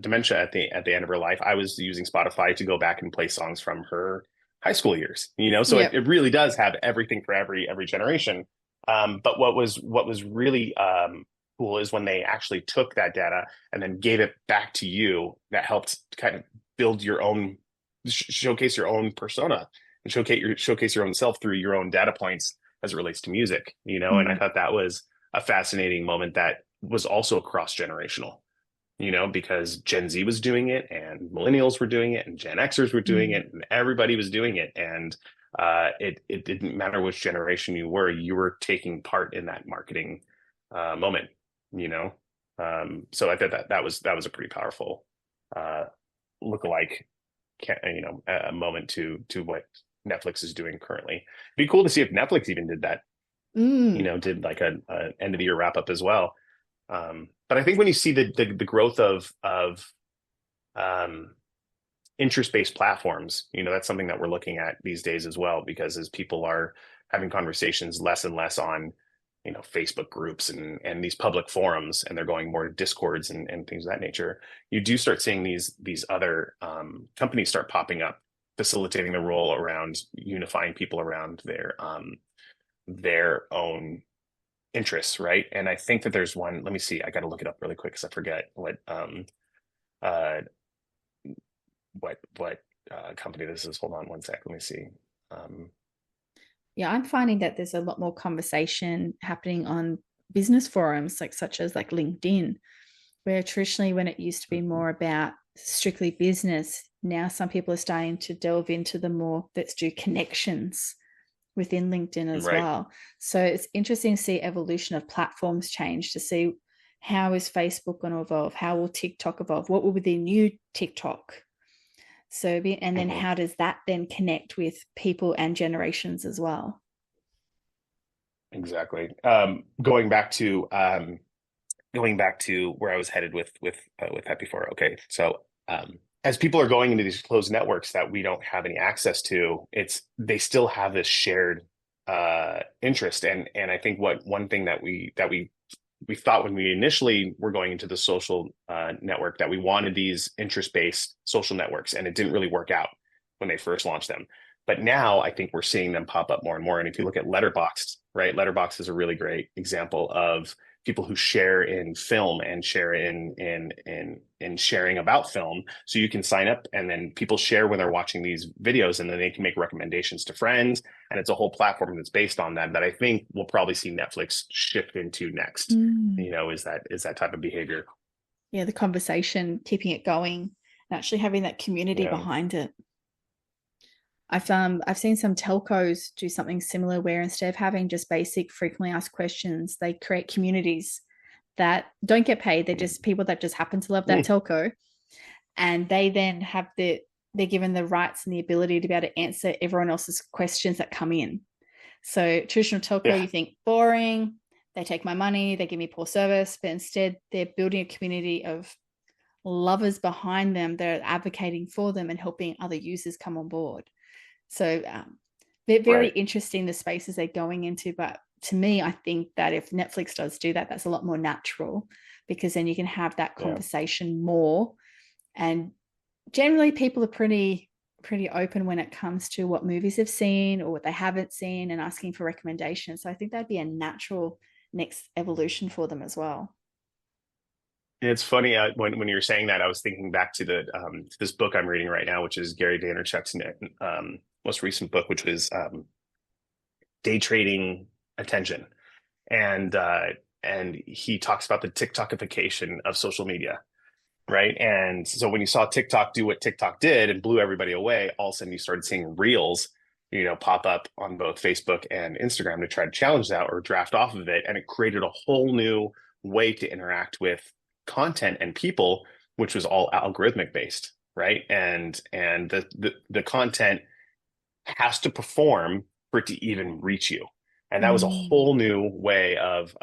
dementia at the end of her life, I was using Spotify to go back and play songs from her high school years. So Yep. it really does have everything for every generation. But what was really cool is when they actually took that data and then gave it back to you. That helped kind of build your own, showcase your own persona and showcase your own self through your own data points as it relates to music. And I Mm. thought that was a fascinating moment that was also cross generational. Because Gen Z was doing it and millennials were doing it and Gen Xers were doing Mm. it and everybody was doing it. And it didn't matter which generation you were taking part in that marketing moment, you know? So I thought that was a pretty powerful uh, lookalike, moment to what Netflix is doing currently. It'd be cool to see if Netflix even did that, Mm. did like a end of the year wrap up as well. But I think when you see the growth of um, interest-based platforms, that's something that we're looking at these days as well, because as people are having conversations less and less on, Facebook groups and these public forums, and they're going more to discords and things of that nature, you do start seeing these other companies start popping up, facilitating the role around unifying people around their own interests, right? And I think that there's one. Let me see. I got to look it up really quick because I forget uh what company this is. Hold on one sec. Let me see. Um, Yeah, I'm finding that there's a lot more conversation happening on business forums, like such as like LinkedIn, where traditionally when it used to be more about strictly business, now some people are starting to delve into the more let's do connections within LinkedIn as right. well. So it's interesting to see evolution of platforms change, to see how is Facebook going to evolve? How will TikTok evolve? What will be the new TikTok? So, and then Mhm. how does that then connect with people and generations as well? Exactly. Going back to where I was headed with that before. Okay, so as people are going into these closed networks that we don't have any access to, they still have this shared interest, and I think what one thing that we thought when we initially were going into the social network, that we wanted these interest-based social networks, and it didn't really work out when they first launched them. But now I think we're seeing them pop up more and more. And if you look at Letterboxd, right, Letterboxd is a really great example of people who share in film and share in sharing about film. So you can sign up, and then people share when they're watching these videos, and then they can make recommendations to friends. And it's a whole platform that's based on that I think we'll probably see Netflix shift into next. Mm. Is that type of behavior. Yeah, the conversation, keeping it going, and actually having that community Yeah. behind it. I've seen some telcos do something similar where instead of having just basic frequently asked questions, they create communities that don't get paid. They're just people that just happen to love that Mm. telco, and they then have they're given the rights and the ability to be able to answer everyone else's questions that come in. So traditional telco, Yeah. you think boring, they take my money, they give me poor service, but instead they're building a community of lovers behind them that are advocating for them and helping other users come on board. So they're very Right. interesting, the spaces they're going into. But to me, I think that if Netflix does do that, that's a lot more natural, because then you can have that Yeah. conversation more. And generally people are pretty open when it comes to what movies they've seen or what they haven't seen and asking for recommendations. So I think that'd be a natural next evolution for them as well. It's funny, when you were saying that, I was thinking back to this book I'm reading right now, which is Gary Vaynerchuk's most recent book, which was Day Trading Attention, and he talks about the TikTokification of social media, right? And so when you saw TikTok do what TikTok did and blew everybody away, all of a sudden you started seeing reels, pop up on both Facebook and Instagram to try to challenge that or draft off of it. And it created a whole new way to interact with content and people, which was all algorithmic based, right? And the content has to perform for it to even reach you. And that was a Mm. whole new way of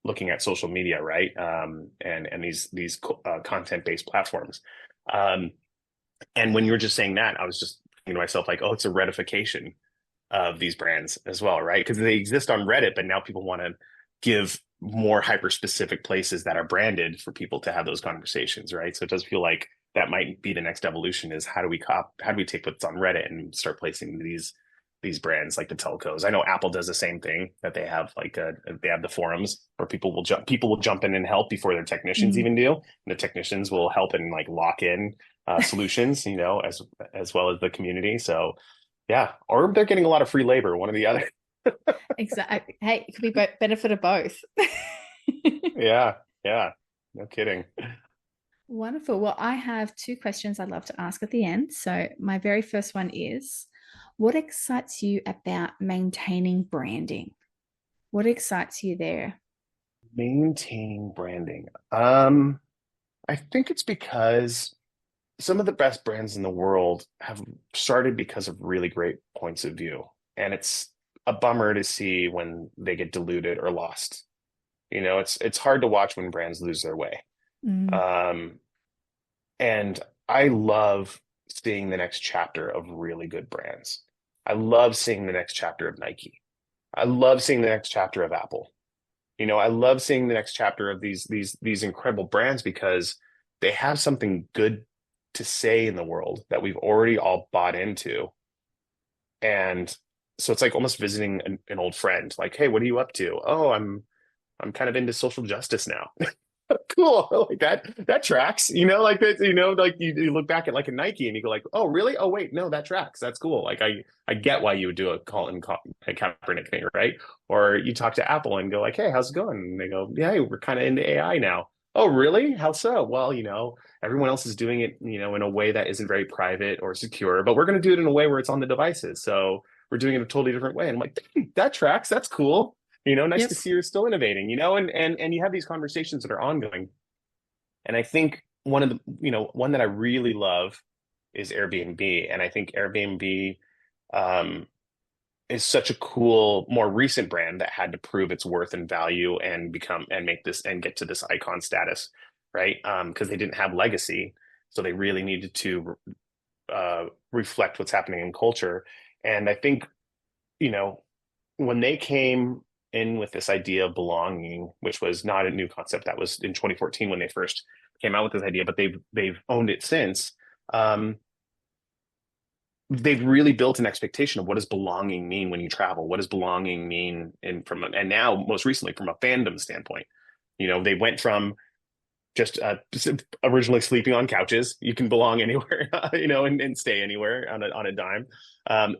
looking at social media, right? And these content based platforms. Um, and when you were just saying that, I was just thinking to myself like, oh, it's a redification of these brands as well, right? Because they exist on Reddit, but now people want to give more hyper specific places that are branded for people to have those conversations, right? So it does feel like that might be the next evolution, is how do we take what's on Reddit and start placing these brands like the telcos. I know Apple does the same thing, that they have they have the forums where people will jump in and help before their technicians Mm. even do. And the technicians will help and like lock in solutions, as well as the community. So yeah, or they're getting a lot of free labor, one or the other. Exactly. Hey, it could be benefit of both. Yeah, yeah, no kidding. Wonderful. Well, I have two questions I'd love to ask at the end. So, my very first one is, what excites you about maintaining branding? What excites you there? Maintaining branding. I think it's because some of the best brands in the world have started because of really great points of view. And it's a bummer to see when they get diluted or lost. It's hard to watch when brands lose their way. Mm. Um, and I love seeing the next chapter of really good brands. I love seeing the next chapter of Nike. I love seeing the next chapter of Apple. I love seeing the next chapter of these incredible brands because they have something good to say in the world that we've already all bought into. And so it's like almost visiting an old friend. Like, hey, what are you up to? Oh, I'm kind of into social justice now. Cool. Like that tracks, like that, like you look back at like a Nike and you go like, oh, really? Oh, wait, no, that tracks. That's cool. Like I get why you would do a Kaepernick thing, right? Or you talk to Apple and go like, hey, how's it going? And they go, yeah, we're kind of into AI now. Oh, really? How so? Well, everyone else is doing it, in a way that isn't very private or secure, but we're going to do it in a way where it's on the devices. So we're doing it a totally different way. And I'm like, that tracks. That's cool. Nice to Yep. see you're still innovating, and you have these conversations that are ongoing. And I think one that I really love is Airbnb. And I think Airbnb um, is such a cool, more recent brand that had to prove its worth and value and make this and get to this icon status, right? Because they didn't have legacy. So they really needed to reflect what's happening in culture. And I think, you know, when they came in with this idea of belonging, which was not a new concept, that was in 2014 when they first came out with this idea, but they've owned it since. Um, they've really built an expectation of what does belonging mean when you travel? What does belonging mean and now most recently from a fandom standpoint? They went from just originally sleeping on couches. You can belong anywhere, and stay anywhere on a dime.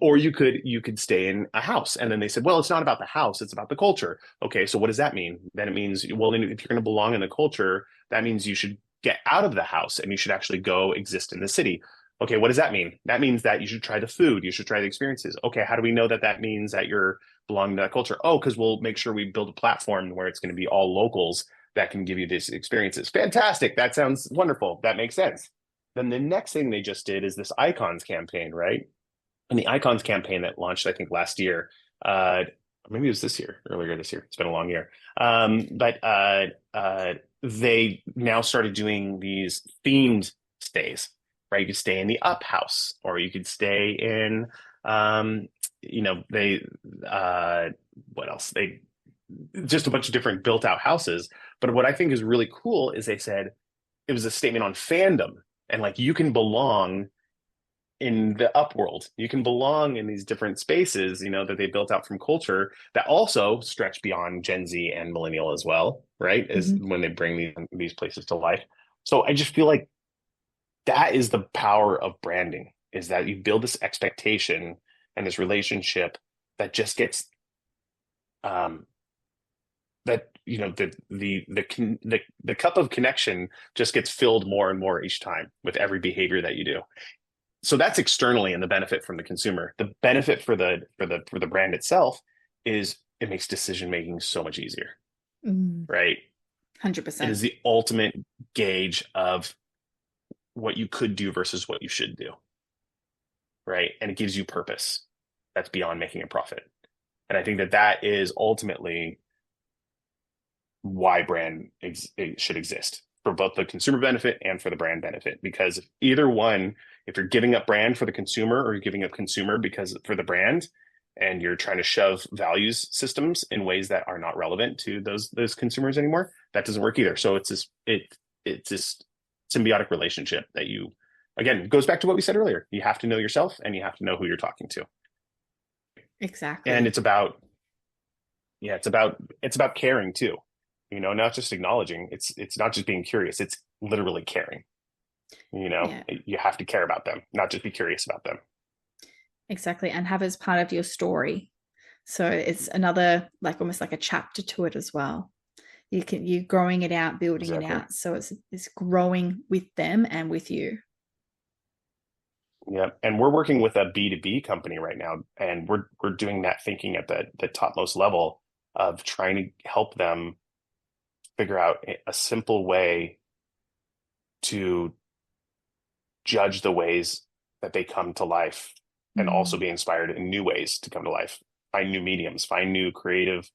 Or you could stay in a house. And then they said, well, it's not about the house, it's about the culture. Okay, so what does that mean? Then it means, well, then if you're going to belong in the culture, that means you should get out of the house and you should actually go exist in the city. Okay, what does that mean? That means that you should try the food, you should try the experiences. Okay, how do we know that that means that you're belonging to that culture? Oh, because we'll make sure we build a platform where it's going to be all locals that can give you these experiences. Fantastic. That sounds wonderful. That makes sense. Then the next thing they just did is this icons campaign, right? And the icons campaign that launched, I think, last year, maybe it was earlier this year. It's been a long year. But they now started doing these themed stays, right? You could stay in the Up House, or you could stay in, they, what else? They just a bunch of different built out houses. But what I think is really cool is they said it was a statement on fandom, and like you can belong in the upworld. You can belong in these different spaces, that they built out from culture that also stretch beyond Gen Z and millennial as well, right? Is Mhm. when they bring these places to life. So I just feel like that is the power of branding, is that you build this expectation and this relationship that just gets um that the cup of connection just gets filled more and more each time with every behavior that you do. So that's externally, and the benefit from the consumer. The benefit for the brand itself is it makes decision making so much easier, Mm, right? It 100%. is the ultimate gauge of what you could do versus what you should do, right? And it gives you purpose that's beyond making a profit. And I think that is ultimately why it should exist, for both the consumer benefit and for the brand benefit. Because either one, if you're giving up brand for the consumer or you're giving up consumer because for the brand, and you're trying to shove values systems in ways that are not relevant to those consumers anymore, that doesn't work either. So it's this symbiotic relationship that again, goes back to what we said earlier. You have to know yourself and you have to know who you're talking to. Exactly. And it's about caring too. Not just acknowledging. It's not just being curious. It's literally caring. You have to care about them, not just be curious about them. Exactly. And have it as part of your story. So it's another, like almost like a chapter to it as well. You're growing it out, building it out. So it's growing with them and with you. Yeah. And we're working with a B2B company right now, and we're doing that thinking at the topmost level of trying to help them figure out a simple way to judge the ways that they come to life and also be inspired in new ways to come to life. Find new mediums, find new creative,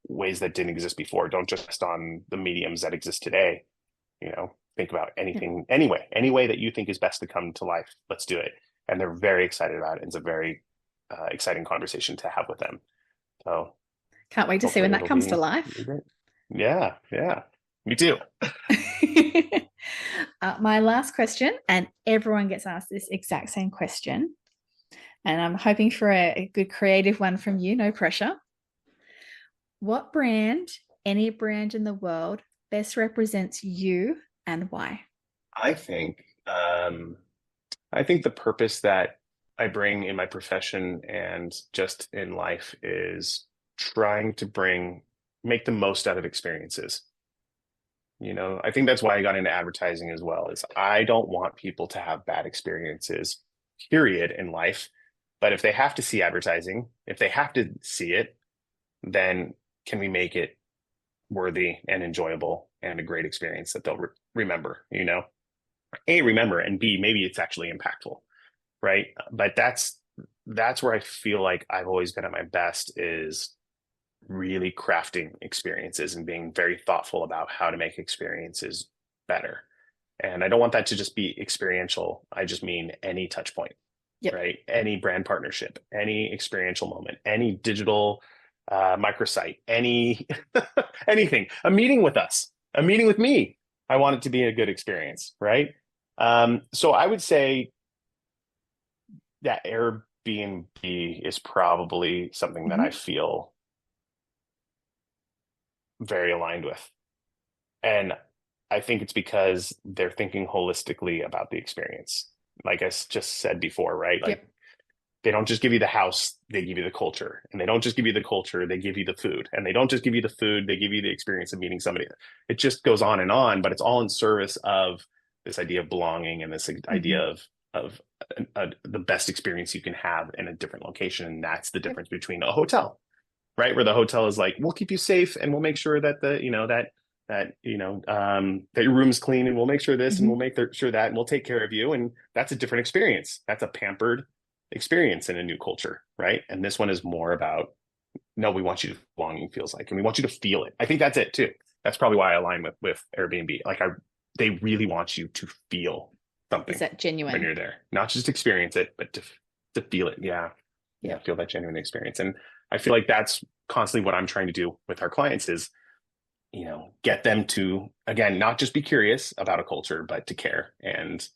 ways that didn't exist before. Don't just on the mediums that exist today. Think about anything, any way that you think is best to come to life. Let's do it. And they're very excited about it. It's a very exciting conversation to have with them. So can't wait to see when that comes to life. Yeah. Me too. My last question, and everyone gets asked this exact same question, and I'm hoping for a good creative one from you, no pressure. What brand, any brand in the world, best represents you and why? I think the purpose that I bring in my profession and just in life is trying to make the most out of experiences. I think that's why I got into advertising as well, is I don't want people to have bad experiences, period, in life. But if they have to see advertising, if they have to see it, then can we make it worthy and enjoyable and a great experience that they'll remember, A, remember, and B, maybe it's actually impactful, right? But that's where I feel like I've always been at my best, is really crafting experiences and being very thoughtful about how to make experiences better. And I don't want that to just be experiential. I just mean any touch point, right? Any brand partnership, any experiential moment, any digital microsite, anything, a meeting with us, a meeting with me. I want it to be a good experience, right? So I would say that Airbnb is probably something that I feel very aligned with. And I think it's because they're thinking holistically about the experience. Like I just said before, right? Like they don't just give you the house, they give you the culture. And they don't just give you the culture, they give you the food. And they don't just give you the food, they give you the experience of meeting somebody. It just goes on, but it's all in service of this idea of belonging and this idea of the best experience you can have in a different location. And that's the difference between a hotel, right? Where the hotel is like, we'll keep you safe and we'll make sure that that your room's clean, and we'll make sure this and we'll make sure that, and we'll take care of you. And that's a different experience. That's a pampered experience in a new culture, right? And this one is more about, no, we want you to belonging feels like, and we want you to feel it. I think that's it too. That's probably why I align with Airbnb. Like they really want you to feel something. Is that genuine when you're there? Not just experience it, but to feel it. Yeah. Feel that genuine experience. And I feel like that's constantly what I'm trying to do with our clients is, get them to, again, not just be curious about a culture, but to care and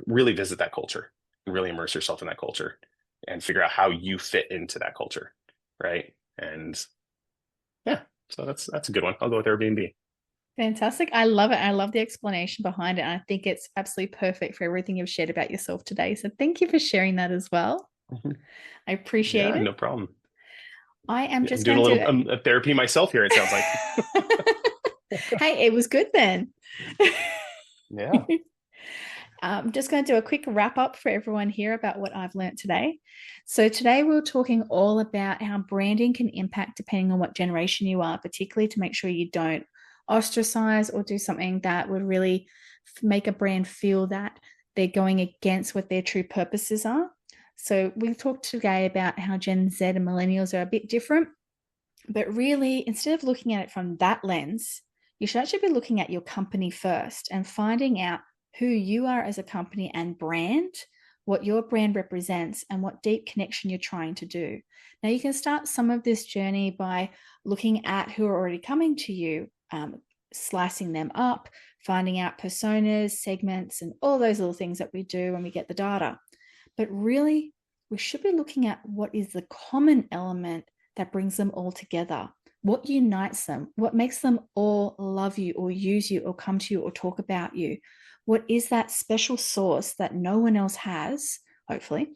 really visit that culture and really immerse yourself in that culture and figure out how you fit into that culture. Right. And so that's a good one. I'll go with Airbnb. Fantastic. I love it. I love the explanation behind it. And I think it's absolutely perfect for everything you've shared about yourself today. So thank you for sharing that as well. I appreciate it. No problem. I am just doing a little therapy myself here, it sounds like. Hey, it was good then. Yeah. I'm just going to do a quick wrap up for everyone here about what I've learned today. So today we're talking all about how branding can impact depending on what generation you are, particularly to make sure you don't ostracize or do something that would really make a brand feel that they're going against what their true purposes are. So we've talked today about how Gen Z and millennials are a bit different, but really, instead of looking at it from that lens, you should actually be looking at your company first and finding out who you are as a company and brand what your brand represents and what deep connection you're trying to do. Now, you can start some of this journey by looking at who are already coming to you, slicing them up, finding out personas, segments, and all those little things that we do when we get the data. But really, we should be looking at what is the common element that brings them all together. What unites them? What makes them all love you or use you or come to you or talk about you? What is that special sauce that no one else has, hopefully,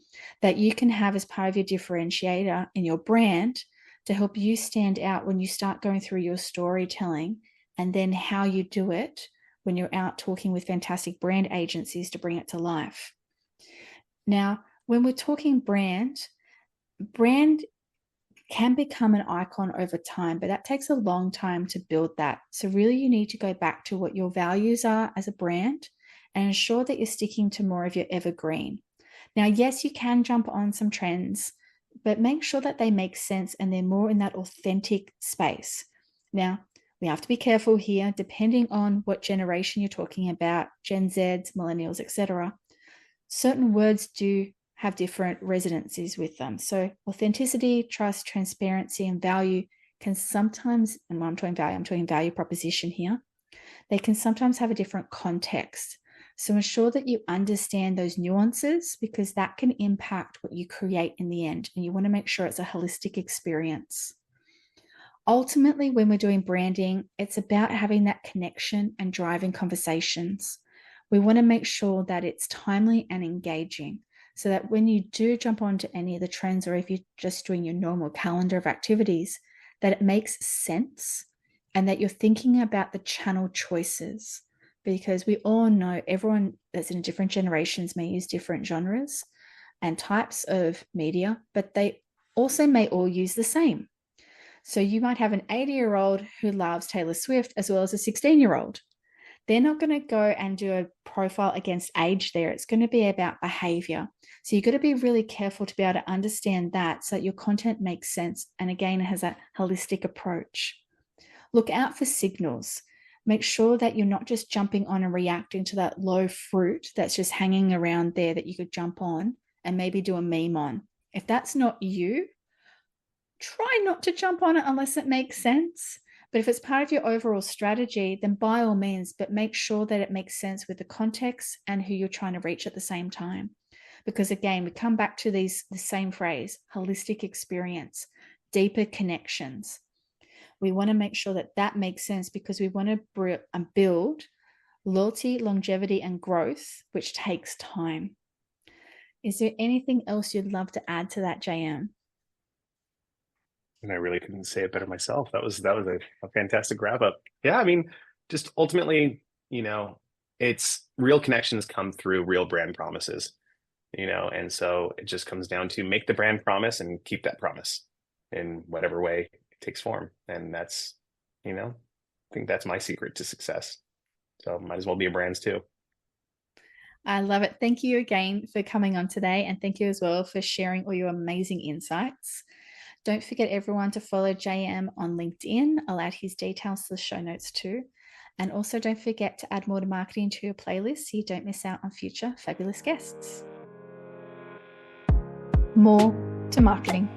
that you can have as part of your differentiator in your brand to help you stand out when you start going through your storytelling, and then how you do it when you're out talking with fantastic brand agencies to bring it to life. Now, when we're talking brand can become an icon over time, but that takes a long time to build that. So really you need to go back to what your values are as a brand and ensure that you're sticking to more of your evergreen. Now, yes, you can jump on some trends, but make sure that they make sense and they're more in that authentic space. Now, we have to be careful here, depending on what generation you're talking about, Gen Zs, millennials, etc. Certain words do have different resonancies with them. So authenticity, trust, transparency, and value can sometimes, and when I'm talking value proposition here, they can sometimes have a different context. So ensure that you understand those nuances, because that can impact what you create in the end. And you want to make sure it's a holistic experience. Ultimately, when we're doing branding, it's about having that connection and driving conversations. We want to make sure that it's timely and engaging, so that when you do jump onto any of the trends, or if you're just doing your normal calendar of activities, that it makes sense and that you're thinking about the channel choices. Because we all know everyone that's in different generations may use different genres and types of media, but they also may all use the same. So you might have an 80-year-old who loves Taylor Swift as well as a 16-year-old. They're not going to go and do a profile against age there. It's going to be about behavior. So you've got to be really careful to be able to understand that, so that your content makes sense. And again, it has a holistic approach. Look out for signals. Make sure that you're not just jumping on and reacting to that low fruit that's just hanging around there that you could jump on and maybe do a meme on. If that's not you, try not to jump on it unless it makes sense. But if it's part of your overall strategy, then by all means, but make sure that it makes sense with the context and who you're trying to reach at the same time. Because again, we come back to the same phrase, holistic experience, deeper connections. We want to make sure that that makes sense, because we want to build loyalty, longevity, and growth, which takes time. Is there anything else you'd love to add to that, JM? And I really couldn't say it better myself. That was a fantastic wrap up. Yeah, I mean, just ultimately, it's real connections come through real brand promises, and so it just comes down to make the brand promise and keep that promise in whatever way it takes form. And that's, I think that's my secret to success. So might as well be a brands too. I love it. Thank you again for coming on today. And thank you as well for sharing all your amazing insights. Don't forget, everyone, to follow JM on LinkedIn. I'll add his details to the show notes too. And also don't forget to add more to marketing to your playlist so you don't miss out on future fabulous guests. More to marketing.